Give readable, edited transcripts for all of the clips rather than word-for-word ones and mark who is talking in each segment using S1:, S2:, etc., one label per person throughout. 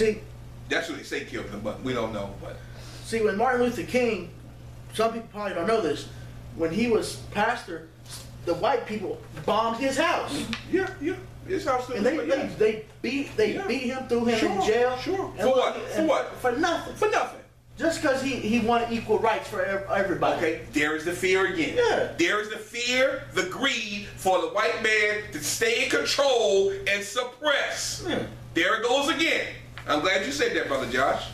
S1: See,
S2: That's what they say killed him, but we don't know. But
S1: see, when Martin Luther King, some people probably don't know this, when he was pastor, the white people bombed his house.
S2: yeah, his house.
S1: And they beat him, threw him in jail.
S2: Sure.
S1: And
S2: For what? For what?
S1: For nothing.
S2: For nothing.
S1: Just because he wanted equal rights for everybody.
S2: Okay, there is the fear again.
S1: Yeah.
S2: There is the fear, the greed for the white man to stay in control and suppress.
S1: Yeah.
S2: There it goes again. I'm glad you said that, Brother Josh.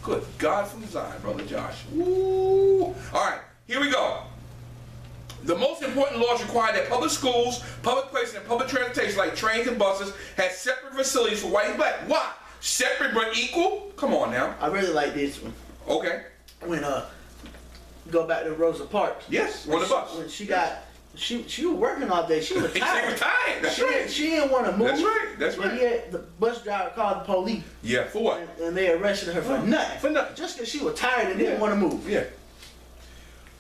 S2: Good God from Zion, Brother Josh. Woo. All right, here we go. The most important laws require that public schools, public places, and public transportation like trains and buses have separate facilities for white and black. Why? Separate but equal? Come on now.
S1: I really like this one.
S2: Okay.
S1: When go back to Rosa Parks.
S2: Yes, on the bus.
S1: When she got she was working all day. She was tired.
S2: She was tired. That's right.
S1: She didn't want to move.
S2: That's right. That's right.
S1: And the bus driver called the police.
S2: Yeah, for what?
S1: And they arrested her for nothing.
S2: For nothing.
S1: Just because she was tired and didn't want to move.
S2: Yeah.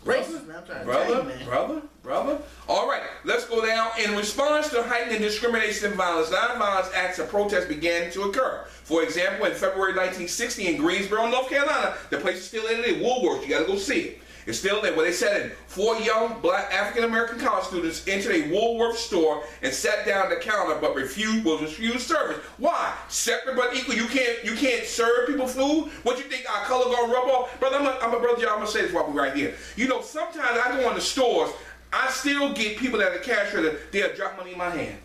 S1: Racist, man. I'm trying to tell you, man.
S2: Brother. All right, let's go down. In response to heightened discrimination and violence, nonviolent acts of protest began to occur. For example, in February 1960 in Greensboro, North Carolina, the place is still in there, Woolworth. You got to go see it. It's still there. Where they said 4 young black African-American college students entered a Woolworth store and sat down at the counter, but refused service. Why? Separate but equal. You can't serve people food. What you think our color gonna rub off, brother? I'm a brother. Y'all, I'm gonna say this while we're right here. You know, sometimes I go in the stores, I still get people at the cash register. They'll drop money in my hand.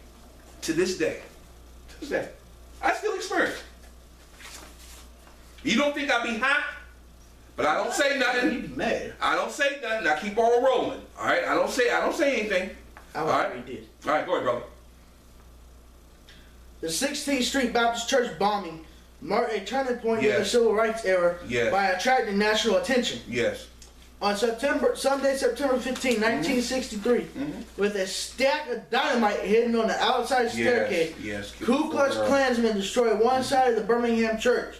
S2: To this day, I still experience. You don't think I be hot? But I don't say nothing.
S1: You be mad.
S2: I don't say nothing. I keep on rolling. All right. I don't say anything.
S1: All right. You did.
S2: All right. Go ahead, brother.
S1: The 16th Street Baptist Church bombing marked a turning point in the
S2: Yes.
S1: civil rights era
S2: Yes.
S1: by attracting national attention.
S2: Yes.
S1: On Sunday, September 15, 1963, with a stack of dynamite hidden on the outside staircase,
S2: Yes.
S1: Ku Klux Klansmen destroyed one side of the Birmingham church.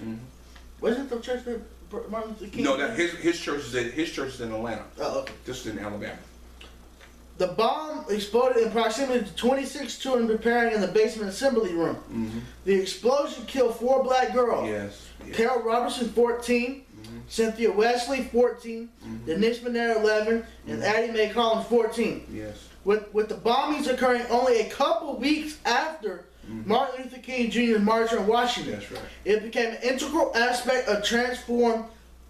S1: Wasn't the church that Martin Luther King?
S2: No, his church is in Atlanta.
S1: Oh, okay.
S2: This is in Alabama.
S1: The bomb exploded in proximity to 26 children preparing in the basement assembly room. The explosion killed 4 black girls.
S2: Yes.
S1: Carol Robertson, 14. Cynthia Wesley, 14. Denise Monero, 11. And Addie Mae Collins, 14.
S2: Yes.
S1: With the bombings occurring only a couple weeks after Martin Luther King Jr.'s march on Washington,
S2: That's right.
S1: it became an integral aspect of transformed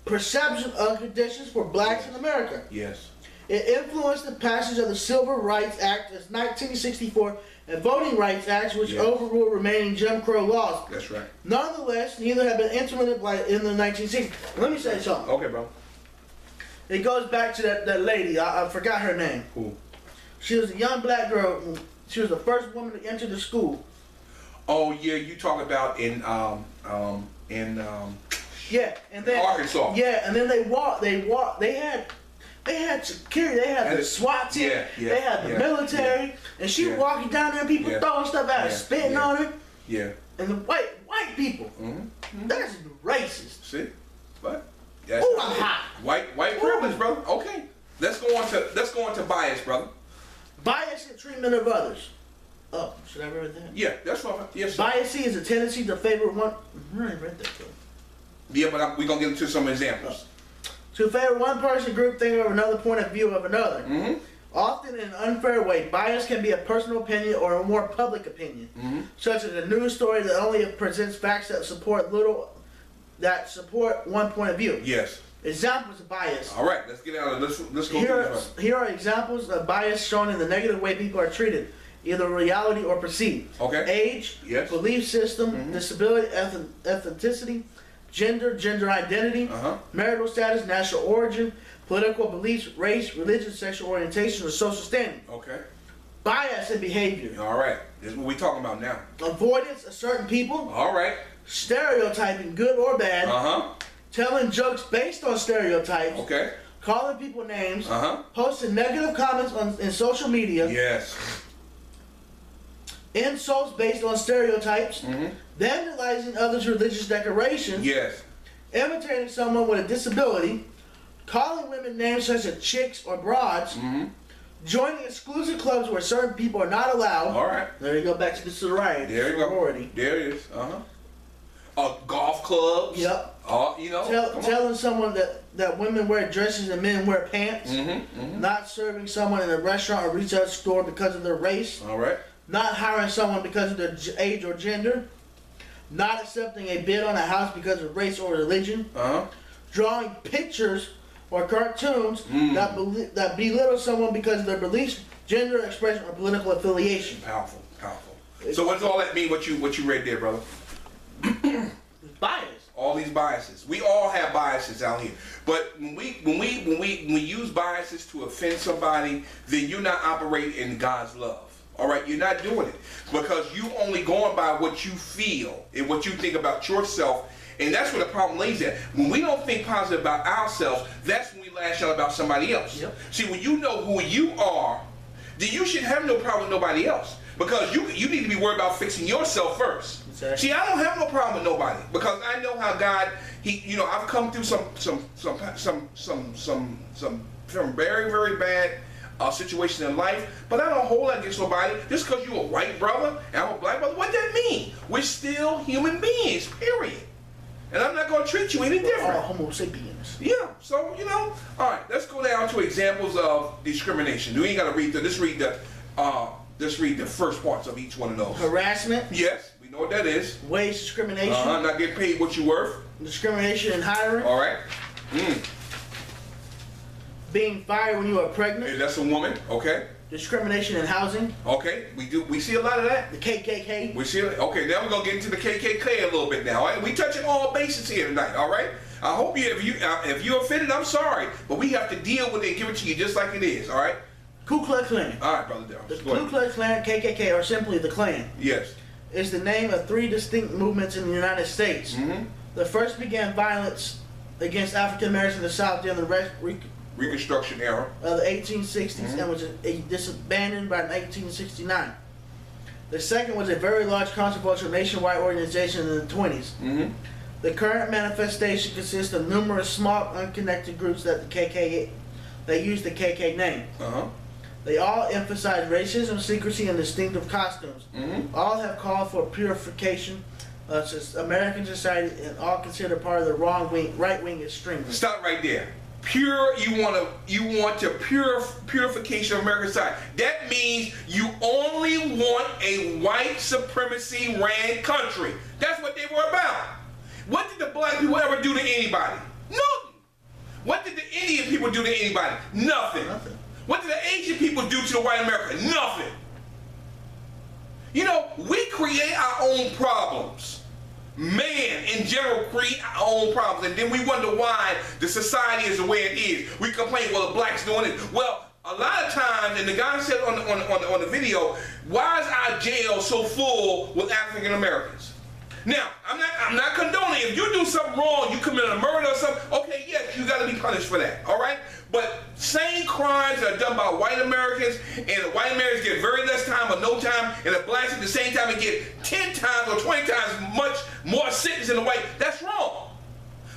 S1: perception of conditions for blacks in America.
S2: Yes.
S1: It influenced the passage of the Civil Rights Act of 1964 and Voting Rights Acts, which overruled remaining Jim Crow laws.
S2: That's right.
S1: Nonetheless, neither have been implemented in the 1960s. Let me say something.
S2: Okay, bro.
S1: It goes back to that lady. I forgot her name.
S2: Who?
S1: She was a young black girl. She was the first woman to enter the school.
S2: Oh yeah, you talk about in
S1: Yeah, and then
S2: Arkansas.
S1: Yeah, and then they had security. They had the SWAT team. They had the military, and she was walking down there, and people throwing stuff at her, spitting on her.
S2: Yeah.
S1: And the white people. That's racist.
S2: See, but that's
S1: Ooh, I'm hot.
S2: White privilege, brother. Okay, let's go on to bias, brother.
S1: Bias in treatment of others. Oh, should I read that?
S2: Yeah, that's fine. Yes, sir.
S1: Bias is a tendency to favor one. I read that though.
S2: Yeah, but we're gonna get into some examples.
S1: To favor one person, group, thing over another point of view of another. Often in an unfair way, bias can be a personal opinion or a more public opinion, such as a news story that only presents facts that support one point of view.
S2: Yes.
S1: Examples of bias.
S2: All right, let's get out of this. Let's go through this one.
S1: Here are examples of bias shown in the negative way people are treated, either reality or perceived.
S2: Okay.
S1: Age, belief system, disability, ethnicity, gender identity, marital status, national origin, political beliefs, race, religion, sexual orientation, or social standing.
S2: Okay.
S1: Bias in behavior.
S2: All right. This is what we're talking about now.
S1: Avoidance of certain people.
S2: All right.
S1: Stereotyping, good or bad. Telling jokes based on stereotypes.
S2: Okay.
S1: Calling people names. Posting negative comments in social media.
S2: Yes.
S1: Insults based on stereotypes. Vandalizing others' religious decorations.
S2: Yes.
S1: Imitating someone with a disability. Calling women names such as chicks or broads. Joining exclusive clubs where certain people are not allowed.
S2: All right.
S1: There you go, back to the sorority.
S2: There you go. There it is. clubs.
S1: Yep.
S2: You know,
S1: telling someone that women wear dresses and men wear pants. Not serving someone in a restaurant or retail store because of their race.
S2: All right.
S1: Not hiring someone because of their age or gender. Not accepting a bid on a house because of race or religion. Drawing pictures or cartoons that belittle someone because of their beliefs, gender expression, or political affiliation.
S2: Powerful, powerful. So what does all that mean? What you read there, brother?
S1: Bias.
S2: All these biases. We all have biases out here. But when we use biases to offend somebody, then you're not operating in God's love. All right, you're not doing it because you only going by what you feel and what you think about yourself. And that's where the problem lays at. When we don't think positive about ourselves, that's when we lash out about somebody else.
S1: Yep.
S2: See, when you know who you are, then you should have no problem with nobody else. Because you need to be worried about fixing yourself first.
S1: Exactly.
S2: See, I don't have no problem with nobody because I know how God. I've come through some very, very bad situations in life, but I don't hold that against nobody. Just because you're a white brother and I'm a black brother, what that mean? We're still human beings. Period. And I'm not going to treat you any different.
S1: We're all homo sapiens.
S2: Yeah. So all right. Let's go down to examples of discrimination. We ain't got to read Let's read the first parts of each one of those.
S1: Harassment.
S2: Yes, we know what that is.
S1: Wage discrimination.
S2: Not getting paid what you're worth.
S1: Discrimination in hiring.
S2: All right.
S1: Being fired when you are pregnant.
S2: That's a woman. Okay.
S1: Discrimination in housing.
S2: Okay. We see a lot of that.
S1: The KKK.
S2: We see it. Okay. Now we're gonna get into the KKK a little bit now. All right? We touching all bases here tonight. All right. I hope if you're offended, I'm sorry, but we have to deal with it and give it to you just like it is. All right.
S1: Ku Klux Klan.
S2: All right, brother Darryl.
S1: The Ku Klux Klan, KKK, or simply the Klan.
S2: Yes.
S1: Is the name of 3 distinct movements in the United States. The first began violence against African Americans in the South during the
S2: Reconstruction era
S1: of the 1860s and was disbanded by 1869. The second was a very large, controversial nationwide organization in the 20s. The current manifestation consists of numerous small, unconnected groups that use the KK name. They all emphasize racism, secrecy, and distinctive costumes. All have called for purification of American society, and all considered part of the right-wing extremism.
S2: Stop right there. You want purification of American society. That means you only want a white supremacy ran country. That's what they were about. What did the black people ever do to anybody? Nothing. What did the Indian people do to anybody? Nothing. What did the Asian people do to the white America? Nothing. We create our own problems. Man, in general, create our own problems. And then we wonder why the society is the way it is. We complain, well, the blacks doing it. Well, a lot of times, and the guy said on the video, why is our jail so full with African Americans? Now, I'm not condoning. If you do something wrong, you commit a murder or something, okay, yes, you got to be punished for that, all right? But same crimes that are done by white Americans, and the white Americans get very less time or no time, and the blacks at the same time and get 10 times or 20 times much more sentence than the white, that's wrong.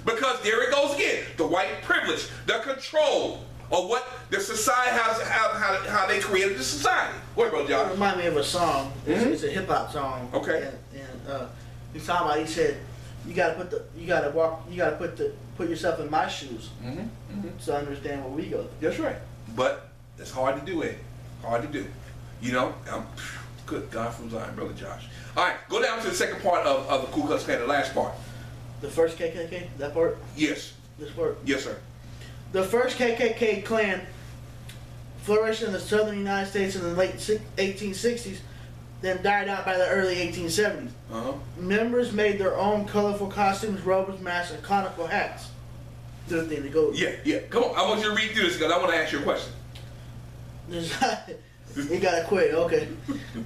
S2: Because there it goes again, the white privilege, the control of what the society how they created the society. What about Josh?
S1: It reminds me of a song. It's a hip hop song.
S2: Okay.
S1: And he's talking about. He said, "You gotta put yourself in my shoes to understand what we go through."
S2: That's right. But it's hard to do it. Hard to do. Good God from Zion, brother Josh. All right, go down to the second part of the Ku Klux Klan, the last part.
S1: The first KKK, that part.
S2: Yes.
S1: This part.
S2: Yes, sir.
S1: The first KKK Klan flourished in the southern United States in the late 1860s, then died out by the early 1870s. Members made their own colorful costumes, robes, masks, and conical hats. Good thing to go.
S2: Yeah. Come on, I want you to read through this because I want to ask you a question.
S1: You gotta quit. Okay.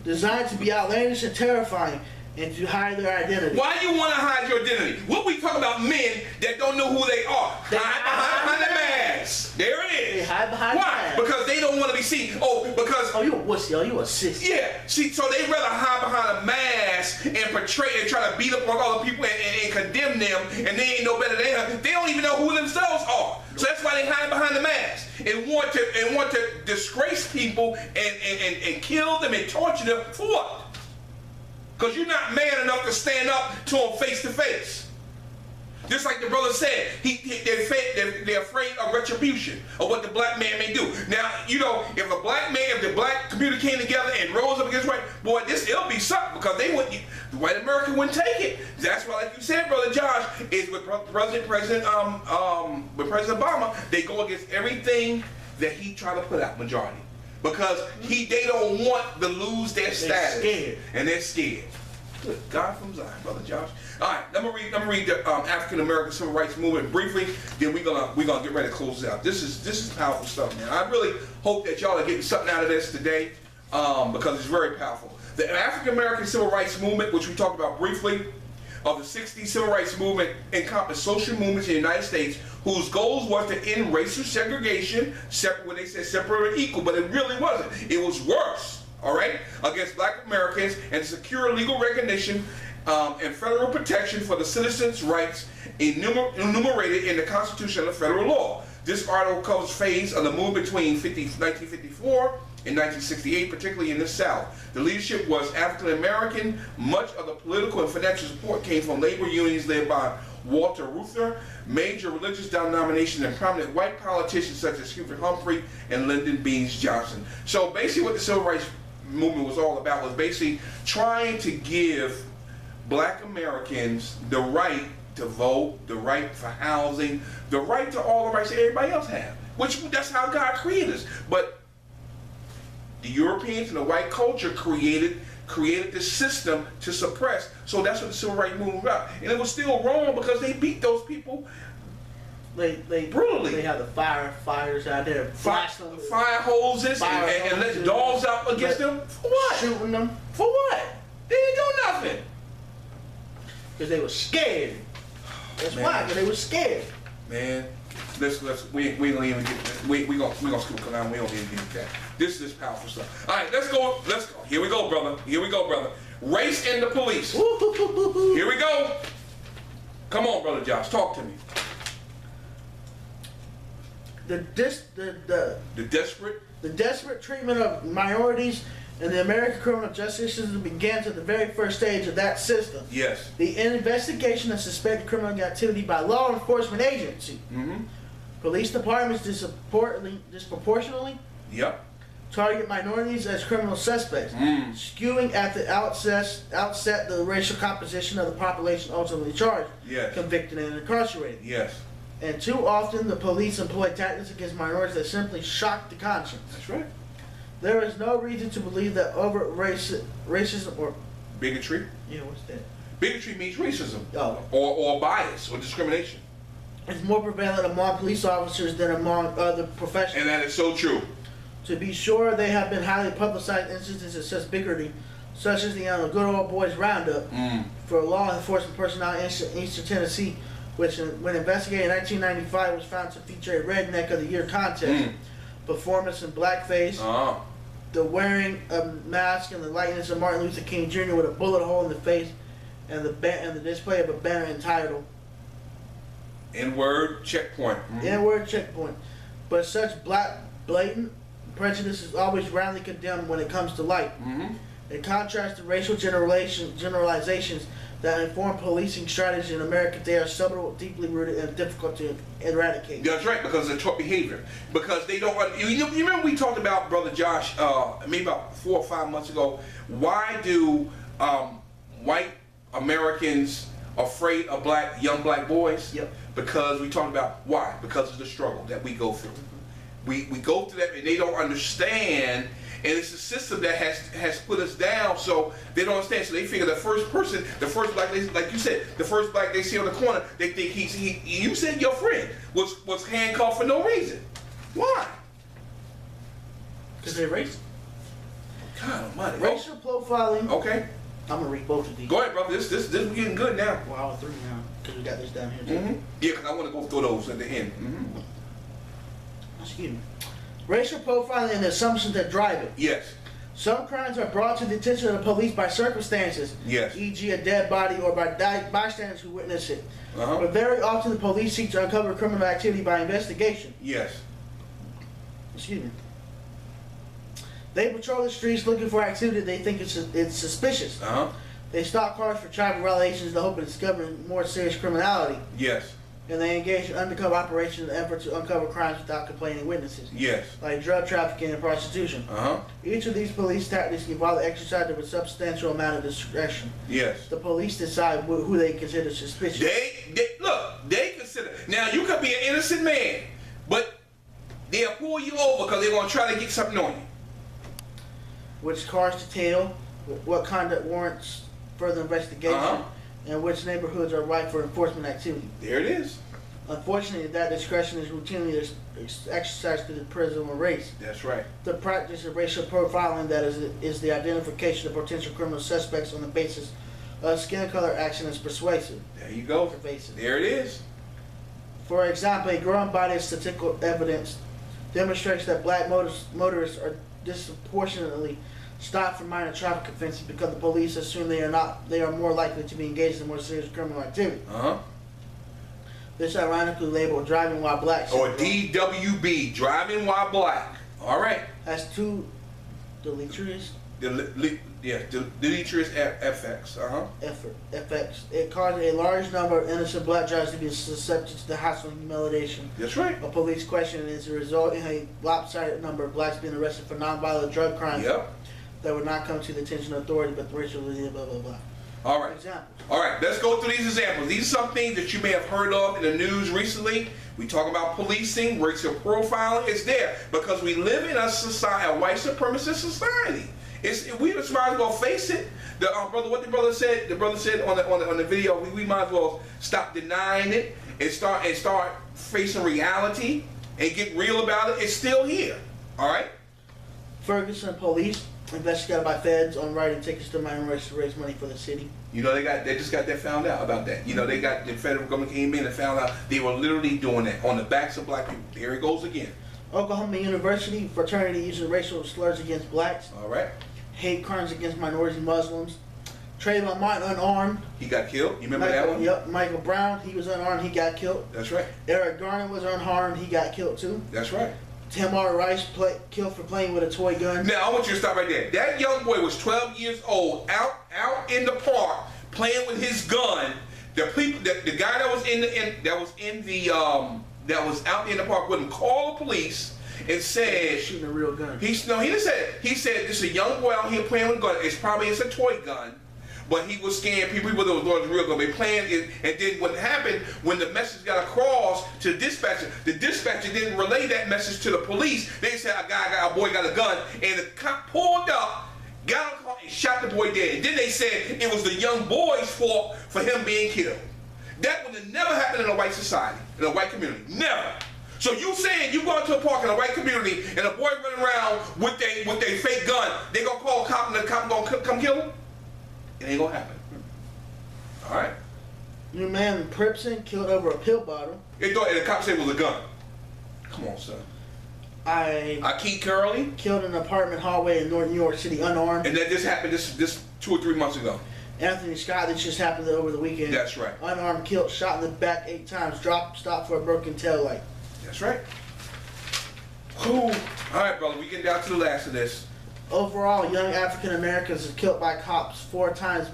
S1: Designed to be outlandish and terrifying, and to hide their identity.
S2: Why do you want to hide your identity? What we talking about men that don't know who they are. Hide behind the mask. There it is.
S1: They hide behind
S2: Why?
S1: the mask.
S2: Because they don't want to be seen. Oh,
S1: you a wussy. Oh, you a sissy.
S2: Yeah. See, so they rather hide behind a mask and portray and try to beat up on all the people and condemn them, and they ain't no better than them. They don't even know who themselves are. So that's why they hide behind the mask and want to disgrace people and kill them and torture them for what? Because you're not man enough to stand up to them face to face. Just like the brother said, they're afraid of retribution, of what the black man may do. Now, you know, if the black community came together and rose up against white, boy, it'll be something, because the white America wouldn't take it. That's why, like you said, Brother Josh, is with President Obama, they go against everything that he tried to put out, majority. Because they don't want to lose their status. Scared. And they're scared. Good God from Zion, Brother Josh. All right, let me read the African American Civil Rights Movement briefly. Then we're gonna get ready to close it out. This is powerful stuff, man. I really hope that y'all are getting something out of this today, because it's very powerful. The African American Civil Rights Movement, which we talked about briefly, of the 60s civil rights movement, encompassed social movements in the United States whose goals was to end racial segregation, when they said separate and equal, but it really wasn't. It was worse, all right, against black Americans, and secure legal recognition and federal protection for the citizens' rights enumerated in the Constitution and federal law. This article covers phase of the movement between 1954 and 1968, particularly in the South. The leadership was African American. Much of the political and financial support came from labor unions led by Walter Reuther, major religious denominations, and prominent white politicians such as Hubert Humphrey and Lyndon B. Johnson. So basically what the civil rights movement was all about was basically trying to give black Americans the right to vote, the right for housing, the right to all the rights that everybody else has. That's how God created us. But the Europeans and the white culture created this system to suppress. So that's what the civil rights movement was about. And it was still wrong because they beat those people brutally.
S1: They have the firefighters out there, fire
S2: hoses, and let dogs out against them. For what?
S1: Shooting them.
S2: For what? They didn't do nothing.
S1: Because they were scared. That's why, because they were scared.
S2: Man, we don't even get that. We gonna skip it down. We don't even get that. This is powerful stuff. All right, let's go. Here we go, brother. Race and the police. Here we go. Come on, Brother Josh, talk to me.
S1: The desperate treatment of minorities in the American criminal justice system began at the very first stage of that system.
S2: Yes.
S1: The investigation of suspected criminal activity by law enforcement agency. Mm-hmm. Police departments disproportionately target minorities as criminal suspects, skewing at the outset the racial composition of the population ultimately charged, convicted, and incarcerated.
S2: Yes.
S1: And too often the police employ tactics against minorities that simply shock the conscience.
S2: That's right.
S1: There is no reason to believe that overt racism or
S2: bigotry.
S1: Yeah, what's that?
S2: Bigotry means racism, or bias, or discrimination.
S1: It's more prevalent among police officers than among other professionals.
S2: And that is so true.
S1: To be sure, there have been highly publicized instances of such bigotry, such as the Good Old Boys Roundup for law enforcement personnel in Eastern Tennessee, which, when investigated in 1995, was found to feature a Redneck of the Year contest, performance in blackface, the wearing of mask, and the likeness of Martin Luther King Jr. with a bullet hole in the face, and the display of a banner entitled
S2: N-word checkpoint.
S1: N-word checkpoint. But such blatant prejudice is always roundly condemned when it comes to light. In contrast to racial generalizations that inform policing strategy in America, they are subtle, deeply rooted, and difficult to eradicate.
S2: That's right, because of taught behavior. Because they don't. You remember we talked about, Brother Josh, maybe about 4 or 5 months ago. Why do white Americans afraid of young black boys?
S1: Yep.
S2: Because we talked about why? Because of the struggle that we go through. We go through that, and they don't understand. And it's a system that has put us down, so they don't understand. So they figure the first black, like you said, the first black they see on the corner, they think you said your friend was handcuffed for no reason. Why?
S1: Because they're racist.
S2: God almighty.
S1: Racial profiling.
S2: Okay.
S1: I'm gonna read both of these.
S2: Go ahead, brother. This is getting good now.
S1: Well, hour 3 now, because we got this down here too.
S2: Yeah, because I want to go through those at the end.
S1: Excuse me. Racial profiling and the assumptions that drive it.
S2: Yes.
S1: Some crimes are brought to the attention of the police by circumstances,
S2: yes,
S1: e.g. a dead body, or by bystanders who witness it. But very often the police seek to uncover criminal activity by investigation.
S2: Yes.
S1: Excuse me. They patrol the streets looking for activity they think is suspicious. They stop cars for traffic violations in the hope of discovering more serious criminality.
S2: Yes.
S1: And they engage in undercover operations in an effort to uncover crimes without complaining witnesses.
S2: Yes.
S1: Like drug trafficking and prostitution. Each of these police tactics involve the exercise of a substantial amount of discretion.
S2: Yes.
S1: The police decide who they consider suspicious.
S2: They consider. Now, you could be an innocent man, but they'll pull you over because they're going to try to get something on you.
S1: Which cars to tail, what conduct warrants further investigation, and which neighborhoods are ripe for enforcement activity.
S2: There it is.
S1: Unfortunately, that discretion is routinely exercised through the prism of race.
S2: That's right.
S1: The practice of racial profiling, that is the identification of potential criminal suspects on the basis of skin color, action, is persuasive.
S2: There you go.
S1: Pervasive.
S2: There it is.
S1: For example, a growing body of statistical evidence demonstrates that black motorists are disproportionately stopped for minor traffic offenses because the police assume they are more likely to be engaged in more serious criminal activity. This ironically labeled driving while black,
S2: or DWB, driving while black. All right.
S1: Has two deleterious
S2: deleterious effects.
S1: effects. It causes a large number of innocent black drivers to be susceptible to the hassle and humiliation.
S2: That's right.
S1: A police question is a result in a lopsided number of blacks being arrested for nonviolent drug crimes. That would not come to the attention of authorities, but racially, blah, blah, blah.
S2: All right.
S1: Examples.
S2: All right, let's go through these examples. These are some things that you may have heard of in the news recently. We talk about policing, racial profiling. It's there because we live in a society, a white supremacist society. We just might as well face it. What the brother said on the video, we might as well stop denying it and start facing reality and get real about it. It's still here. All right.
S1: Ferguson police investigated by feds on writing tickets to minorities to raise money for the city.
S2: You know, they just got that found out about that. You know, the federal government came in and found out they were literally doing that on the backs of black people. Here it goes again.
S1: Oklahoma University fraternity using racial slurs against blacks.
S2: All right.
S1: Hate crimes against minorities and Muslims. Trayvon Martin unarmed.
S2: He got killed. You remember that one?
S1: Yep. Michael Brown, he was unarmed. He got killed.
S2: That's right.
S1: Eric Garner was unharmed. He got killed too.
S2: That's right.
S1: Tamar Rice killed for playing with a toy gun.
S2: Now I want you to stop right there. That young boy was 12 years old, out in the park playing with his gun. The guy that was out in the park with him called the police and said
S1: shooting a real gun.
S2: He didn't say it. He said this is a young boy out here playing with a gun. It's a toy gun. But he was scaring people that was real gun. They playing it, and then what happened when the message got across to the dispatcher didn't relay that message to the police. They said a boy got a gun, and the cop pulled up, got on the car, and shot the boy dead. And then they said it was the young boy's fault for him being killed. That would have never happened in a white society, in a white community. Never. So you saying you go into a park in a white community and a boy running around with their fake gun, they gonna call a cop and the cop gonna come kill him? It ain't gonna happen. All right.
S1: New man in Pripson killed over a pill bottle.
S2: And the cop said it was a gun. Come on, son. Keith Curley
S1: killed in an apartment hallway in North New York City unarmed.
S2: And that just happened this 2 or 3 months ago.
S1: Anthony Scott, this just happened over the weekend.
S2: That's right.
S1: Unarmed, killed, shot in the back 8 times, stopped for a broken tail light.
S2: That's right. Whew. All right, brother, we get down to the last of this.
S1: Overall, young African Americans are killed by cops 4.5 times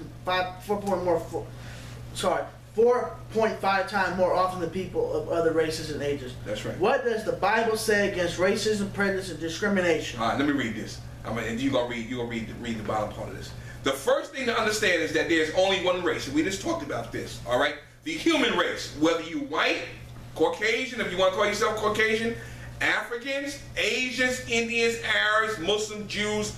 S1: more often than people of other races and ages.
S2: That's right.
S1: What does the Bible say against racism, prejudice, and discrimination?
S2: All right, let me read this. And you're gonna read the bottom part of this. The first thing to understand is that there's only one race, and we just talked about this. All right, the human race. Whether you white, Caucasian, if you want to call yourself Caucasian, Africans, Asians, Indians, Arabs, Muslims, Jews,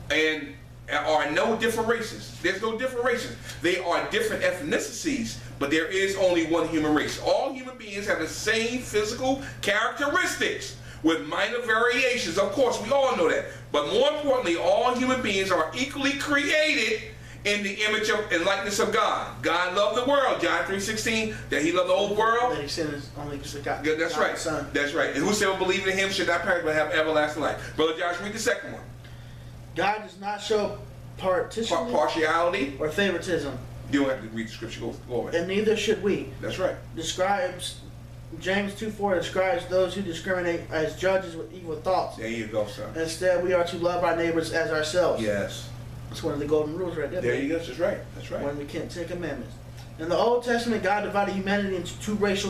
S2: and are no different races. There's no different races. They are different ethnicities, but there is only one human race. All human beings have the same physical characteristics with minor variations. Of course, we all know that. But more importantly, all human beings are equally created in the image and likeness of God. God loved the world, John 3:16, that he loved the whole world.
S1: That he sent his only begotten
S2: That's right.
S1: Son.
S2: That's right. And whosoever believes in him should not perish but have everlasting life. Brother Josh, read the second one.
S1: God does not show
S2: partiality
S1: or favoritism.
S2: You don't have to read the scripture. Go over it.
S1: And neither should we.
S2: That's right.
S1: James 2:4 describes those who discriminate as judges with evil thoughts.
S2: There you go, sir.
S1: Instead, we are to love our neighbors as ourselves.
S2: Yes.
S1: It's one of the golden rules right there.
S2: There you go. That's right. That's right.
S1: One of the Ten Commandments. In the Old Testament, God divided humanity into two racial